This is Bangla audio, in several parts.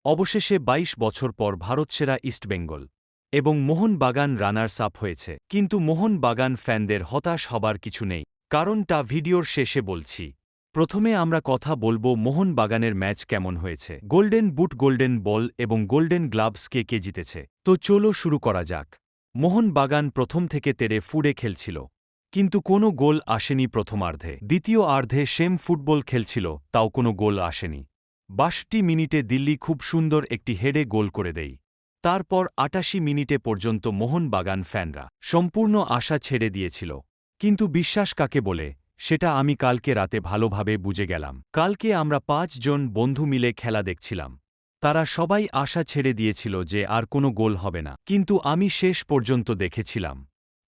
অবশেষে ২২ বছর পর ভারতসেরা ইস্টবেঙ্গল এবং মোহনবাগান রানার্স আপ হয়েছে, কিন্তু মোহনবাগান ফ্যানদের হতাশ হবার কিছু নেই, কারণটা ভিডিওর শেষে বলছি। প্রথমে আমরা কথা বলবো মোহনবাগানের ম্যাচ কেমন হয়েছে, গোল্ডেন বুট, গোল্ডেন বল এবং গোল্ডেন গ্লাভস কে কে জিতেছে। তো চলো শুরু করা যাক। মোহনবাগান প্রথম থেকে তেড়ে ফুড়ে খেলছিল, কিন্তু কোনো গোল আসেনি প্রথমার্ধে। দ্বিতীয় আর্ধে সেম ফুটবল খেলছিল, তাও কোনো গোল আসেনি। ৬২ মিনিটে দিল্লি খুব সুন্দর একটি হেডে গোল করে দেয়। তারপর ৮৮ মিনিটে পর্যন্ত মোহনবাগান ফ্যানরা সম্পূর্ণ আশা ছেড়ে দিয়েছিল। কিন্তু বিশ্বাস কাকে বলে সেটা আমি কালকে রাতে ভালোভাবে বুঝে গেলাম। কালকে আমরা ৫ জন বন্ধু মিলে খেলা দেখছিলাম। তারা সবাই আশা ছেড়ে দিয়েছিল যে আর কোনো গোল হবে না, কিন্তু আমি শেষ পর্যন্ত দেখেছিলাম।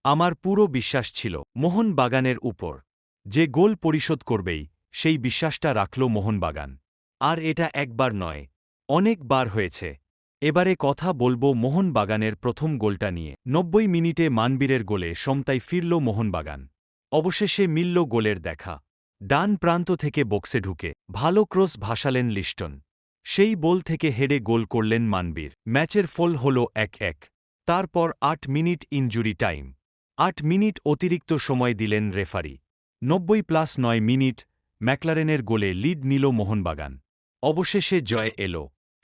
আমার পুরো বিশ্বাস ছিল মোহনবাগানের উপর, যে গোল পরিশোধ করবেই, সেই বিশ্বাসটা রাখল মোহনবাগান। আর এটা একবার নয়, অনেকবার হয়েছে। এবারে কথা বলবো মোহনবাগানের প্রথম গোলটা নিয়ে। ৯০ মিনিটে মানবীরের গোলে সমতায় ফিরল মোহনবাগান। অবশেষে মিলল গোলের দেখা। ডান প্রান্ত থেকে বক্সে ঢুকে ভালো ক্রস ভাসালেন লিস্টন। সেই বল থেকে হেডে গোল করলেন মানবীর। ম্যাচের ফল হল ১-১। তারপর ৮ মিনিট ইনজুরি টাইম। ৮ মিনিট অতিরিক্ত সময় দিলেন রেফারি। ৯০+৯ মিনিট ম্যাকলারেনের গোলে লিড নিল মোহনবাগান। অবশেষে জয় এল।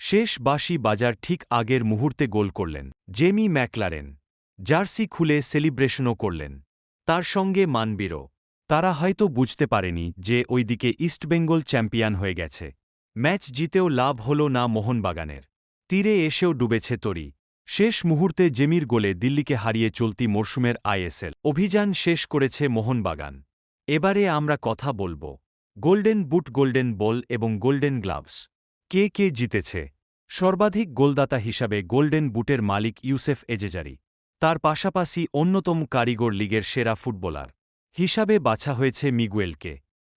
শেষ বাঁশি বাজার ঠিক আগের মুহূর্তে গোল করলেন জেমি ম্যাকলারেন। জার্সি খুলে সেলিব্রেশনও করলেন, তার সঙ্গে মানবীরও। তারা হয়তো বুঝতে পারেনি যে ওইদিকে ইস্টবেঙ্গল চ্যাম্পিয়ন হয়ে গেছে। ম্যাচ জিতেও লাভ হল না মোহনবাগানের। তীরে এসেও ডুবেছে তরি। শেষ মুহূর্তে জেমির গোলে দিল্লিকে হারিয়ে চলতি মরশুমের আইএসএল অভিযান শেষ করেছে মোহনবাগান। এবারে আমরা কথা বলবো গোল্ডেন বুট, গোল্ডেন বল এবং গোল্ডেন গ্লাভস কে কে জিতেছে। সর্বাধিক গোলদাতা হিসাবে গোল্ডেন বুটের মালিক ইউসেফ এজেজারি। তার পাশাপাশি অন্যতম কারিগর লিগের সেরা ফুটবলার হিসাবে বাছা হয়েছে মিগুয়েলকে।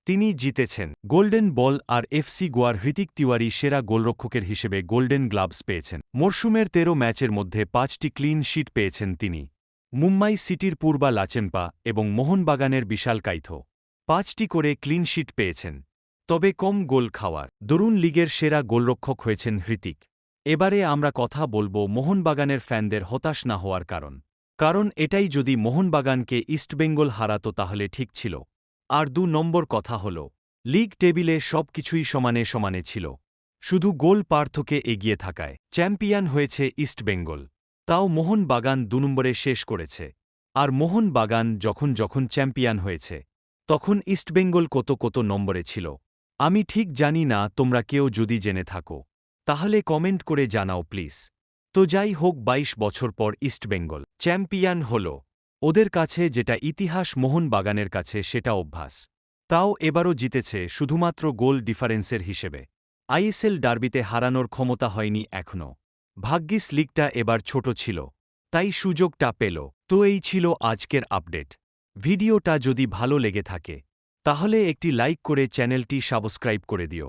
তিনি জিতেছেন গোল্ডেন বল। আর এফসি গোয়ার হৃতিক তিওয়ারি সেরা গোলরক্ষকের হিসেবে গোল্ডেন গ্লাভস পেয়েছেন। মরশুমের ১৩ ম্যাচের মধ্যে ৫টি ক্লিন শিট পেয়েছেন তিনি। মুম্বাই সিটির পূর্বা লাচেম্পা এবং মোহনবাগানের বিশাল কাইথো ৫টি করে ক্লিন শিট পেয়েছেন, তবে কম গোল খাওয়ার দরুন লিগের সেরা গোলরক্ষক হয়েছেন হৃতিক। এবারে আমরা কথা বলবো মোহনবাগানের ফ্যানদের হতাশ না হওয়ার কারণ এটাই, যদি মোহনবাগানকে ইস্টবেঙ্গল হারাতো তাহলে ঠিক ছিল। আর ২ নম্বর কথা হল, লিগ টেবিলে সব কিছুই সমানে সমানে ছিল, শুধু গোল পার্থক্যে এগিয়ে থাকায় চ্যাম্পিয়ন হয়েছে ইস্টবেঙ্গল। তাও মোহনবাগান ২ নম্বরে শেষ করেছে। আর মোহনবাগান যখন চ্যাম্পিয়ন হয়েছে, তখন ইস্টবেঙ্গল কত নম্বরে ছিল আমি ঠিক জানি না। তোমরা কেউ যদি জেনে থাকো তাহলে কমেন্ট করে জানাও প্লিজ। তো যাই হোক, ২২ বছর পর ইস্টবেঙ্গল চ্যাম্পিয়ন হল। ওদের কাছে যেটা ইতিহাস, মোহনবাগানের কাছে সেটা অভ্যাস। তাও এবারও জিতেছে শুধুমাত্র গোল ডিফারেন্সের হিসেবে। আইএসএল ডার্বিতে হারানোর ক্ষমতা হয়নি এখনও। ভাগ্যিস লিগটা এবার ছোট ছিল, তাই সুযোগটা পেল। তো এই ছিল আজকের আপডেট। ভিডিওটা যদি ভালো লেগে থাকে তাহলে একটি লাইক করে চ্যানেলটি সাবস্ক্রাইব করে দিও।